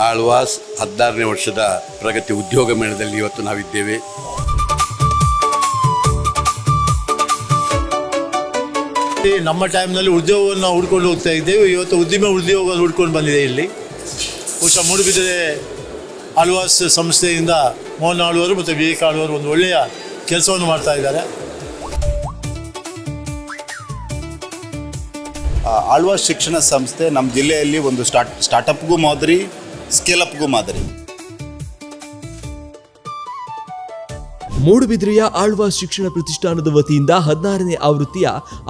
ಆಳ್ವಾಸ್ 16ನೇ ವರ್ಷದ ಪ್ರಗತಿ ಉದ್ಯೋಗ ಮೇಳದಲ್ಲಿ ಇವತ್ತು ನಾವಿದ್ದೇವೆ. ನಮ್ಮ ಟೈಮ್ನಲ್ಲಿ ಉದ್ಯೋಗವನ್ನು ಹುಡ್ಕೊಂಡು ಹೋಗ್ತಾ ಇದ್ದೇವೆ. ಇವತ್ತು ಉದ್ಯೋಗ ಹುಡ್ಕೊಂಡು ಬಂದಿದೆ. ಇಲ್ಲಿ ಬಹುಶಃ ಮೂಡುಬಿದಿರೆ ಆಳ್ವಾಸ್ ಸಂಸ್ಥೆಯಿಂದ ಮೋಹನ್ ಆಳ್ವರು ಮತ್ತು ವಿವೇಕ್ ಆಳ್ವರು ಒಂದು ಒಳ್ಳೆಯ ಕೆಲಸವನ್ನು ಮಾಡ್ತಾ ಇದ್ದಾರೆ. ಆಳ್ವಾಸ್ ಶಿಕ್ಷಣ ಸಂಸ್ಥೆ ನಮ್ಮ ಜಿಲ್ಲೆಯಲ್ಲಿ ಒಂದು ಸ್ಟಾರ್ಟಪ್ಗೂ ಮಾದರಿ, ಸ್ಕೇಲಪ್ಗೂ ಮಾದರಿ. ಮೂಡುಬಿದಿರೆಯ ಆಳ್ವಾಸ್ ಶಿಕ್ಷಣ ಪ್ರತಿಷ್ಠಾನದ ವತಿಯಿಂದ 16ನೇ ಆವೃತ್ತಿಯ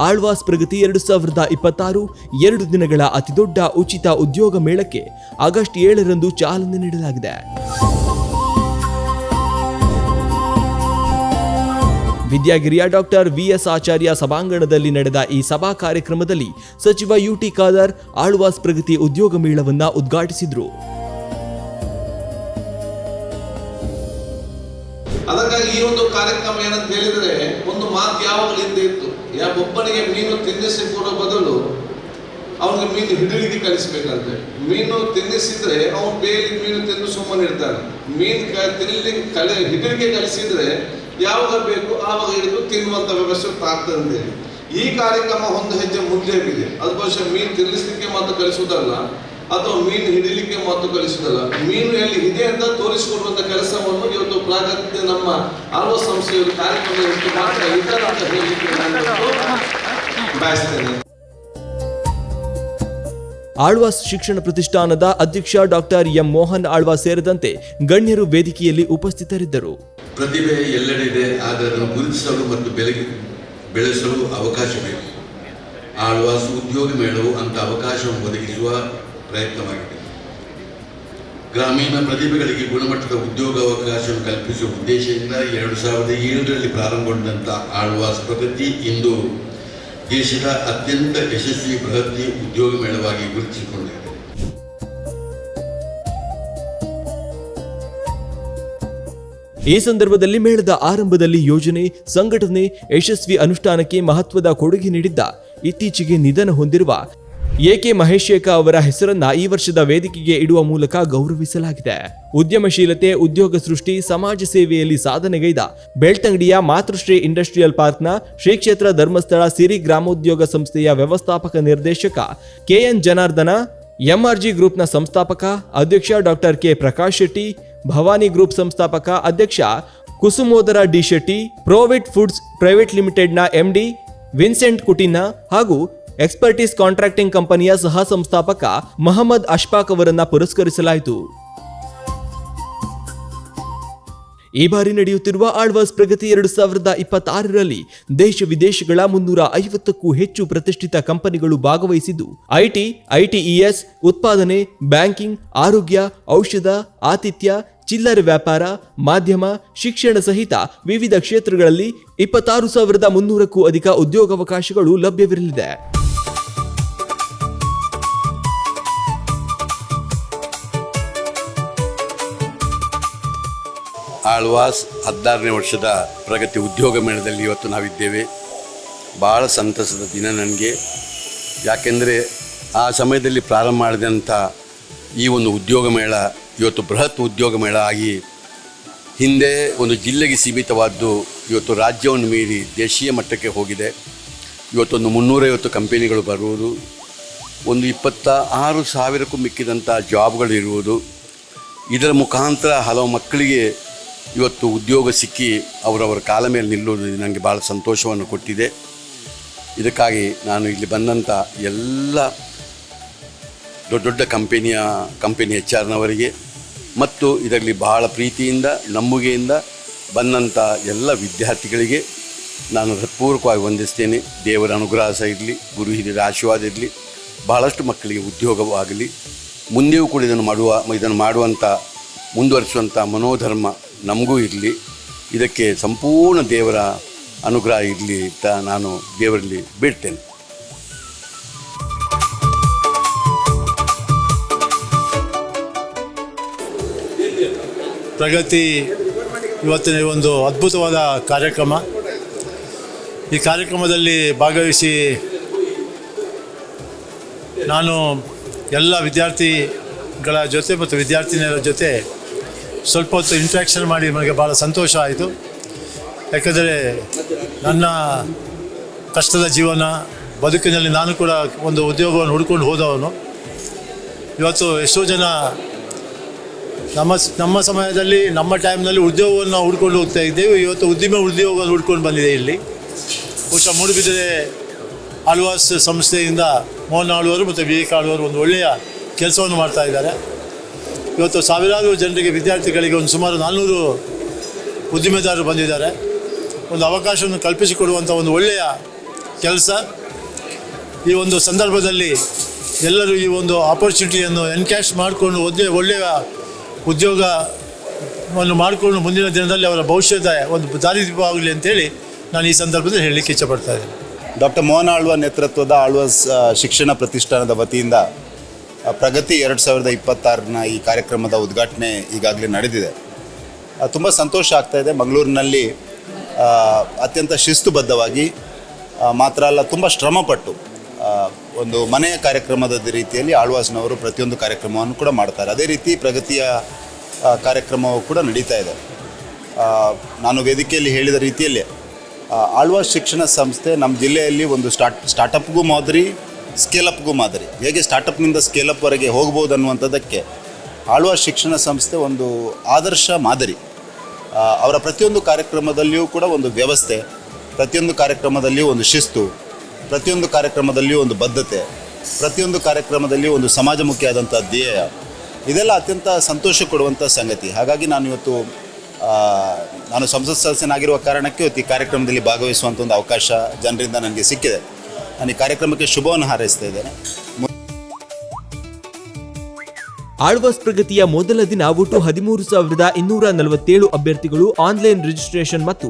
ಆಳ್ವಾಸ್ ಪ್ರಗತಿ 2026 2 ದಿನಗಳ ಅತಿದೊಡ್ಡ ಉಚಿತ ಉದ್ಯೋಗ ಮೇಳಕ್ಕೆ ಆಗಸ್ಟ್ 7ರಂದು ಚಾಲನೆ ನೀಡಲಾಗಿದೆ. ವಿದ್ಯಾಗಿರಿಯ ಡಾಕ್ಟರ್ ವಿಎಸ್ ಆಚಾರ್ಯ ಸಭಾಂಗಣದಲ್ಲಿ ನಡೆದ ಈ ಸಭಾ ಕಾರ್ಯಕ್ರಮದಲ್ಲಿ ಸಚಿವ ಯುಟಿ ಖಾದರ್ ಆಳ್ವಾಸ್ ಪ್ರಗತಿ ಉದ್ಯೋಗ ಮೇಳವನ್ನ ಉದ್ಘಾಟಿಸಿದರು. ಅದಕ್ಕಾಗಿ ಈ ಒಂದು ಕಾರ್ಯಕ್ರಮ ಏನಂತ ಹೇಳಿದ್ರೆ, ಒಂದು ಮಾತು ಯಾವಾಗಲೂ ಹಿಂದೆ ಇತ್ತು, ಒಬ್ಬನಿಗೆ ಮೀನು ತಿನ್ನಿಸಿ ಕೊಡೋ ಬದಲು ಅವನಿಗೆ ಮೀನು ಹಿಡಿಲಿಕ್ಕೆ ಕಲಿಸ್ಬೇಕಂತೆ. ಮೀನು ತಿನ್ನಿಸಿದ್ರೆ ಅವನು ಬೇಲಿ ಮೀನು ತಿಂದು ಸುಮ್ಮನೆ ಇರ್ತಾನೆ. ಮೀನು ಹಿಡಿಲಿಕ್ಕೆ ಕಲಿಸಿದ್ರೆ ಯಾವಾಗ ಬೇಕು ಆವಾಗ ಹಿಡಿದು ತಿನ್ನುವಂತ ವ್ಯವಸ್ಥೆ ಆಗ್ತದೆ. ಈ ಕಾರ್ಯಕ್ರಮ ಒಂದು ಹೆಜ್ಜೆ ಮುಂದೆ ಆಗಿದೆ. ಅದು ಬಹುಶಃ ಮೀನು ತಿನ್ನಿಸಲಿಕ್ಕೆ ಮಾತ್ರ ಕಲಿಸುವುದಲ್ಲ, ಅಥವಾ ಮೀನು ಹಿಡಿಲಿಕ್ಕೆ ಮಾತ್ರ ಕಲಿಸುವುದಲ್ಲ, ಮೀನು ಎಲ್ಲಿ ಇದೆ ಅಂತ ತೋರಿಸಿಕೊಡುವಂತ ಕೆಲಸವನ್ನು ಇವತ್ತು ಪ್ರಾಗತ್ಯ ನಮ್ಮ ಆಳ್ವಾಸ್ ಸಂಸ್ಥೆಯ ಕಾರ್ಯಕ್ರಮದಲ್ಲಿ ಮಾತ್ರ ಇದ್ದಾರೆ ಅಂತ ಹೇಳಲಿಕ್ಕೆ ನಾನು ಬಯಸ್ತೇನೆ. ಆಳ್ವಾಸ್ ಶಿಕ್ಷಣ ಪ್ರತಿಷ್ಠಾನದ ಅಧ್ಯಕ್ಷ ಡಾಕ್ಟರ್ ಎಂ ಮೋಹನ್ ಆಳ್ವಾಸ್ ಸೇರಿದಂತೆ ಗಣ್ಯರು ವೇದಿಕೆಯಲ್ಲಿ ಉಪಸ್ಥಿತರಿದ್ದರು. ಪ್ರತಿಭೆ ಎಲ್ಲೆಡೆ ಇದೆ, ಆದರೆ ಅದನ್ನು ಗುರುತಿಸಲು ಮತ್ತು ಬೆಳೆಸಲು ಅವಕಾಶ ಬೇಕು. ಆಳ್ವಾಸ್ ಉದ್ಯೋಗ ಮೇಳವು ಅಂತ ಅವಕಾಶವನ್ನು ಒದಗಿಸುವ ಪ್ರಯತ್ನವಾಗಿದೆ. ಗ್ರಾಮೀಣ ಪ್ರತಿಭೆಗಳಿಗೆ ಗುಣಮಟ್ಟದ ಉದ್ಯೋಗಾವಕಾಶವನ್ನು ಕಲ್ಪಿಸುವ ಉದ್ದೇಶದಿಂದ 2007ರಲ್ಲಿ ಪ್ರಾರಂಭಗೊಂಡಂಥ ಆಳ್ವಾಸ್ ಪ್ರಗತಿ ಇಂದು ದೇಶದ ಅತ್ಯಂತ ಯಶಸ್ವಿ ಬೃಹತ್ ಉದ್ಯೋಗ ಮೇಳವಾಗಿ ಗುರುತಿಸಿಕೊಂಡಿದೆ. ಈ ಸಂದರ್ಭದಲ್ಲಿ ಮೇಳದ ಆರಂಭದಲ್ಲಿ ಯೋಜನೆ, ಸಂಘಟನೆ, ಯಶಸ್ವಿ ಅನುಷ್ಠಾನಕ್ಕೆ ಮಹತ್ವದ ಕೊಡುಗೆ ನೀಡಿದ್ದ ಇತ್ತೀಚೆಗೆ ನಿಧನ ಹೊಂದಿರುವ ಎಕೆ ಮಹೇಶೇಖ ಅವರ ಹೆಸರನ್ನ ಈ ವರ್ಷದ ವೇದಿಕೆಗೆ ಇಡುವ ಮೂಲಕ ಗೌರವಿಸಲಾಗಿದೆ. ಉದ್ಯಮಶೀಲತೆ, ಉದ್ಯೋಗ ಸೃಷ್ಟಿ, ಸಮಾಜ ಸೇವೆಯಲ್ಲಿ ಸಾಧನೆಗೈದ ಬೆಳ್ತಂಗಡಿಯ ಮಾತೃಶ್ರೀ ಇಂಡಸ್ಟ್ರಿಯಲ್ ಪಾರ್ಕ್ನ ಶ್ರೀ ಕ್ಷೇತ್ರ ಧರ್ಮಸ್ಥಳ ಸಿರಿ ಗ್ರಾಮೋದ್ಯೋಗ ಸಂಸ್ಥೆಯ ವ್ಯವಸ್ಥಾಪಕ ನಿರ್ದೇಶಕ ಕೆಎನ್ ಜನಾರ್ದನ, ಎಂಆರ್ಜಿ ಗ್ರೂಪ್ನ ಸಂಸ್ಥಾಪಕ ಅಧ್ಯಕ್ಷ doctor K Prakash Shetty, Bhavani group ಸಂಸ್ಥಾಪಕ ಅಧ್ಯಕ್ಷ ಕುಸುಮೋದರ ಡಿ ಶೆಟ್ಟಿ, ಪ್ರೋವಿಟ್ ಫುಡ್ಸ್ ಪ್ರೈವೇಟ್ ಲಿಮಿಟೆಡ್ನ ಎಂಡಿ ವಿನ್ಸೆಂಟ್ ಕುಟಿನ ಹಾಗೂ ಎಕ್ಸ್ಪರ್ಟೀಸ್ ಕಾಂಟ್ರಾಕ್ಟಿಂಗ್ ಕಂಪನಿಯ ಸಹ ಸಂಸ್ಥಾಪಕ ಮಹಮ್ಮದ್ ಅಶ್ಫಾಕ್ ಅವರನ್ನ ಪುರಸ್ಕರಿಸಲಾಯಿತು. ಈ ಬಾರಿ ನಡೆಯುತ್ತಿರುವ ಆಳ್ವಾಸ್ ಪ್ರಗತಿ 2026ರಲ್ಲಿ ದೇಶ ವಿದೇಶಗಳ 350ಕ್ಕೂ ಹೆಚ್ಚು ಪ್ರತಿಷ್ಠಿತ ಕಂಪನಿಗಳು ಭಾಗವಹಿಸಿದ್ದು, ಐಟಿಇಎಸ್, ಉತ್ಪಾದನೆ, ಬ್ಯಾಂಕಿಂಗ್, ಆರೋಗ್ಯ, ಔಷಧ, ಆತಿಥ್ಯ, ಚಿಲ್ಲರೆ ವ್ಯಾಪಾರ, ಮಾಧ್ಯಮ, ಶಿಕ್ಷಣ ಸಹಿತ ವಿವಿಧ ಕ್ಷೇತ್ರಗಳಲ್ಲಿ 26,300ಕ್ಕೂ ಅಧಿಕ ಉದ್ಯೋಗಾವಕಾಶಗಳು ಲಭ್ಯವಿರಲಿದೆ. ಆಳ್ವಾಸ್ 16ನೇ ವರ್ಷದ ಪ್ರಗತಿ ಉದ್ಯೋಗ ಮೇಳದಲ್ಲಿ ಇವತ್ತು ನಾವಿದ್ದೇವೆ. ಭಾಳ ಸಂತಸದ ದಿನ ನನಗೆ. ಯಾಕೆಂದರೆ ಆ ಸಮಯದಲ್ಲಿ ಪ್ರಾರಂಭ ಮಾಡಿದಂಥ ಈ ಒಂದು ಉದ್ಯೋಗ ಮೇಳ ಇವತ್ತು ಬೃಹತ್ ಉದ್ಯೋಗ ಮೇಳ ಆಗಿ ಹಿಂದೆ ಒಂದು ಜಿಲ್ಲೆಗೆ ಸೀಮಿತವಾದ್ದು ಇವತ್ತು ರಾಜ್ಯವನ್ನು ಮೀರಿ ದೇಶೀಯ ಮಟ್ಟಕ್ಕೆ ಹೋಗಿದೆ. ಇವತ್ತೊಂದು 350 ಕಂಪನಿಗಳು ಬರುವುದು, ಒಂದು 26,000ಕ್ಕೂ ಮಿಕ್ಕಿದಂಥ ಜಾಬ್ಗಳು ಇರುವುದು. ಇದರ ಮುಖಾಂತರ ಹಲವು ಮಕ್ಕಳಿಗೆ ಇವತ್ತು ಉದ್ಯೋಗ ಸಿಕ್ಕಿ ಅವರವರ ಕಾಲ ಮೇಲೆ ನಿಲ್ಲುವುದು ನನಗೆ ಭಾಳ ಸಂತೋಷವನ್ನು ಕೊಟ್ಟಿದೆ. ಇದಕ್ಕಾಗಿ ನಾನು ಇಲ್ಲಿ ಬಂದಂಥ ಎಲ್ಲ ದೊಡ್ಡ ದೊಡ್ಡ ಕಂಪನಿ HR-ನವರಿಗೆ ಮತ್ತು ಇದರಲ್ಲಿ ಬಹಳ ಪ್ರೀತಿಯಿಂದ ನಂಬುಗೆಯಿಂದ ಬಂದಂಥ ಎಲ್ಲ ವಿದ್ಯಾರ್ಥಿಗಳಿಗೆ ನಾನು ಹೃತ್ಪೂರ್ವಕವಾಗಿ ವಂದಿಸ್ತೇನೆ. ದೇವರ ಅನುಗ್ರಹ ಸಹ ಇರಲಿ, ಗುರು ಹಿರಿಯರ ಆಶೀರ್ವಾದ ಇರಲಿ, ಬಹಳಷ್ಟು ಮಕ್ಕಳಿಗೆ ಉದ್ಯೋಗವಾಗಲಿ, ಮುಂದೆಯೂ ಕೂಡ ಇದನ್ನು ಮಾಡುವಂಥ ಮುಂದುವರಿಸುವಂಥ ಮನೋಧರ್ಮ ನಮಗೂ ಇರಲಿ. ಇದಕ್ಕೆ ಸಂಪೂರ್ಣ ದೇವರ ಅನುಗ್ರಹ ಇರಲಿ ಅಂತ ನಾನು ದೇವರಲ್ಲಿ ಬೇಡ್ತೇನೆ. ಪ್ರಗತಿ ಇವತ್ತಿನ ಒಂದು ಅದ್ಭುತವಾದ ಕಾರ್ಯಕ್ರಮ. ಈ ಕಾರ್ಯಕ್ರಮದಲ್ಲಿ ಭಾಗವಹಿಸಿ ನಾನು ಎಲ್ಲ ವಿದ್ಯಾರ್ಥಿ ವಿದ್ಯಾರ್ಥಿಗಳ ಜೊತೆ ಮತ್ತು ವಿದ್ಯಾರ್ಥಿನಿಯರ ಜೊತೆ ಸ್ವಲ್ಪ ಹೊತ್ತು ಇಂಟ್ರ್ಯಾಕ್ಷನ್ ಮಾಡಿ ನನಗೆ ಭಾಳ ಸಂತೋಷ ಆಯಿತು. ಯಾಕಂದರೆ ನನ್ನ ಕಷ್ಟದ ಜೀವನ ಬದುಕಿನಲ್ಲಿ ನಾನು ಕೂಡ ಒಂದು ಉದ್ಯೋಗವನ್ನು ಹುಡ್ಕೊಂಡು ಹೋದವನು. ಇವತ್ತು ಎಷ್ಟೋ ಜನ ನಮ್ಮ ಸಮಯದಲ್ಲಿ ನಮ್ಮ ಟೈಮ್ನಲ್ಲಿ ಉದ್ಯೋಗವನ್ನು ಹುಡ್ಕೊಂಡು ಹೋಗ್ತಾ ಇದ್ದೇವೆ. ಇವತ್ತು ಉದ್ಯೋಗವನ್ನು ಹುಡ್ಕೊಂಡು ಬಂದಿದೆ ಇಲ್ಲಿ. ಬಹುಶಃ ಮೂಡುಬಿದಿರೆ ಆಳ್ವಾಸ್ ಸಂಸ್ಥೆಯಿಂದ ಮೋಹನ್ ಆಳ್ವರು ಮತ್ತು ವಿವೇಕ್ ಆಳ್ವರು ಒಂದು ಒಳ್ಳೆಯ ಕೆಲಸವನ್ನು ಮಾಡ್ತಾ ಇದ್ದಾರೆ. ಇವತ್ತು ಸಾವಿರಾರು ಜನರಿಗೆ ವಿದ್ಯಾರ್ಥಿಗಳಿಗೆ ಒಂದು ಸುಮಾರು 400 ಉದ್ದಿಮೆದಾರರು ಬಂದಿದ್ದಾರೆ. ಒಂದು ಅವಕಾಶವನ್ನು ಕಲ್ಪಿಸಿಕೊಡುವಂಥ ಒಂದು ಒಳ್ಳೆಯ ಕೆಲಸ. ಈ ಒಂದು ಸಂದರ್ಭದಲ್ಲಿ ಎಲ್ಲರೂ ಈ ಒಂದು ಆಪರ್ಚುನಿಟಿಯನ್ನು ಎನ್ಕ್ಯಾಶ್ ಮಾಡಿಕೊಂಡು ಒಳ್ಳೆಯ ಉದ್ಯೋಗವನ್ನು ಮಾಡಿಕೊಂಡು ಮುಂದಿನ ದಿನದಲ್ಲಿ ಅವರ ಭವಿಷ್ಯದ ಒಂದು ದಾರಿದೀಪವಾಗಲಿ ಅಂತೇಳಿ ನಾನು ಈ ಸಂದರ್ಭದಲ್ಲಿ ಹೇಳಲಿಕ್ಕೆ ಇಷ್ಟಪಡ್ತಾ ಇದ್ದೇನೆ. ಡಾಕ್ಟರ್ ಮೋಹನ್ ಆಳ್ವ ನೇತೃತ್ವದ ಆಳ್ವಾಸ್ ಶಿಕ್ಷಣ ಪ್ರತಿಷ್ಠಾನದ ವತಿಯಿಂದ ಪ್ರಗತಿ 2026ನ ಈ ಕಾರ್ಯಕ್ರಮದ ಉದ್ಘಾಟನೆ ಈಗಾಗಲೇ ನಡೆದಿದೆ. ತುಂಬ ಸಂತೋಷ ಆಗ್ತಾಯಿದೆ. ಮಂಗಳೂರಿನಲ್ಲಿ ಅತ್ಯಂತ ಶಿಸ್ತುಬದ್ಧವಾಗಿ ಮಾತ್ರ ಅಲ್ಲ, ತುಂಬ ಶ್ರಮಪಟ್ಟು ಒಂದು ಮನೆಯ ಕಾರ್ಯಕ್ರಮದ ರೀತಿಯಲ್ಲಿ ಆಳ್ವಾಸ್ನವರು ಪ್ರತಿಯೊಂದು ಕಾರ್ಯಕ್ರಮವನ್ನು ಕೂಡ ಮಾಡ್ತಾರೆ. ಅದೇ ರೀತಿ ಪ್ರಗತಿಯ ಕಾರ್ಯಕ್ರಮವು ಕೂಡ ನಡೀತಾ ಇದೆ. ನಾನು ವೇದಿಕೆಯಲ್ಲಿ ಹೇಳಿದ ರೀತಿಯಲ್ಲಿ ಆಳ್ವಾಸ್ ಶಿಕ್ಷಣ ಸಂಸ್ಥೆ ನಮ್ಮ ಜಿಲ್ಲೆಯಲ್ಲಿ ಒಂದು ಸ್ಟಾರ್ಟಪ್ಗೂ ಮಾದರಿ, ಸ್ಕೇಲಪ್ಗೂ ಮಾದರಿ. ಹೇಗೆ ಸ್ಟಾರ್ಟಪ್ನಿಂದ ಸ್ಕೇಲಪ್ವರೆಗೆ ಹೋಗ್ಬೋದು ಅನ್ನುವಂಥದ್ದಕ್ಕೆ ಆಳ್ವಾಸ್ ಶಿಕ್ಷಣ ಸಂಸ್ಥೆ ಒಂದು ಆದರ್ಶ ಮಾದರಿ. ಅವರ ಪ್ರತಿಯೊಂದು ಕಾರ್ಯಕ್ರಮದಲ್ಲಿಯೂ ಕೂಡ ಒಂದು ವ್ಯವಸ್ಥೆ, ಪ್ರತಿಯೊಂದು ಕಾರ್ಯಕ್ರಮದಲ್ಲಿಯೂ ಒಂದು ಶಿಸ್ತು, ಪ್ರತಿಯೊಂದು ಕಾರ್ಯಕ್ರಮದಲ್ಲಿಯೂ ಒಂದು ಬದ್ಧತೆ, ಪ್ರತಿಯೊಂದು ಕಾರ್ಯಕ್ರಮದಲ್ಲಿಯೂ ಒಂದು ಸಮಾಜಮುಖಿಯಾದಂಥ ಧ್ಯೇಯ. ಇದೆಲ್ಲ ಅತ್ಯಂತ ಸಂತೋಷ ಕೊಡುವಂಥ ಸಂಗತಿ. ಹಾಗಾಗಿ ನಾನು ಸಂಸತ್ ಸದಸ್ಯನಾಗಿರುವ ಕಾರಣಕ್ಕೆ ಇವತ್ತು ಈ ಕಾರ್ಯಕ್ರಮದಲ್ಲಿ ಭಾಗವಹಿಸುವಂಥ ಒಂದು ಅವಕಾಶ ಜನರಿಂದ ನನಗೆ ಸಿಕ್ಕಿದೆ. ನಾನು ಈ ಕಾರ್ಯಕ್ರಮಕ್ಕೆ ಶುಭವನ್ನು ಹಾರೈಸ್ತಾ ಇದ್ದೇನೆ. ಆಳ್ವಾಸ್ ಪ್ರಗತಿಯ ಮೊದಲ ದಿನ ಒಟ್ಟು 13,247 ಅಭ್ಯರ್ಥಿಗಳು ಆನ್ಲೈನ್ ರಿಜಿಸ್ಟ್ರೇಷನ್ ಮತ್ತು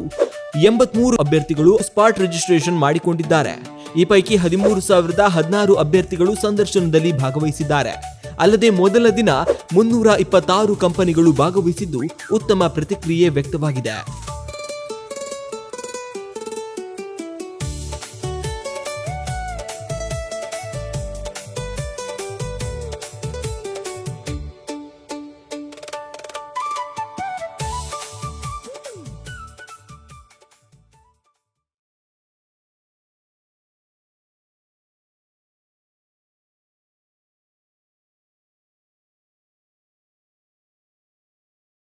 83 ಅಭ್ಯರ್ಥಿಗಳು ಸ್ಪಾಟ್ ರಿಜಿಸ್ಟ್ರೇಷನ್ ಮಾಡಿಕೊಂಡಿದ್ದಾರೆ. ಈ ಪೈಕಿ 13,016 ಅಭ್ಯರ್ಥಿಗಳು ಸಂದರ್ಶನದಲ್ಲಿ ಭಾಗವಹಿಸಿದ್ದಾರೆ. ಅಲ್ಲದೆ ಮೊದಲ ದಿನ 326 ಕಂಪನಿಗಳು ಭಾಗವಹಿಸಿದ್ದು ಉತ್ತಮ ಪ್ರತಿಕ್ರಿಯೆ ವ್ಯಕ್ತವಾಗಿದೆ.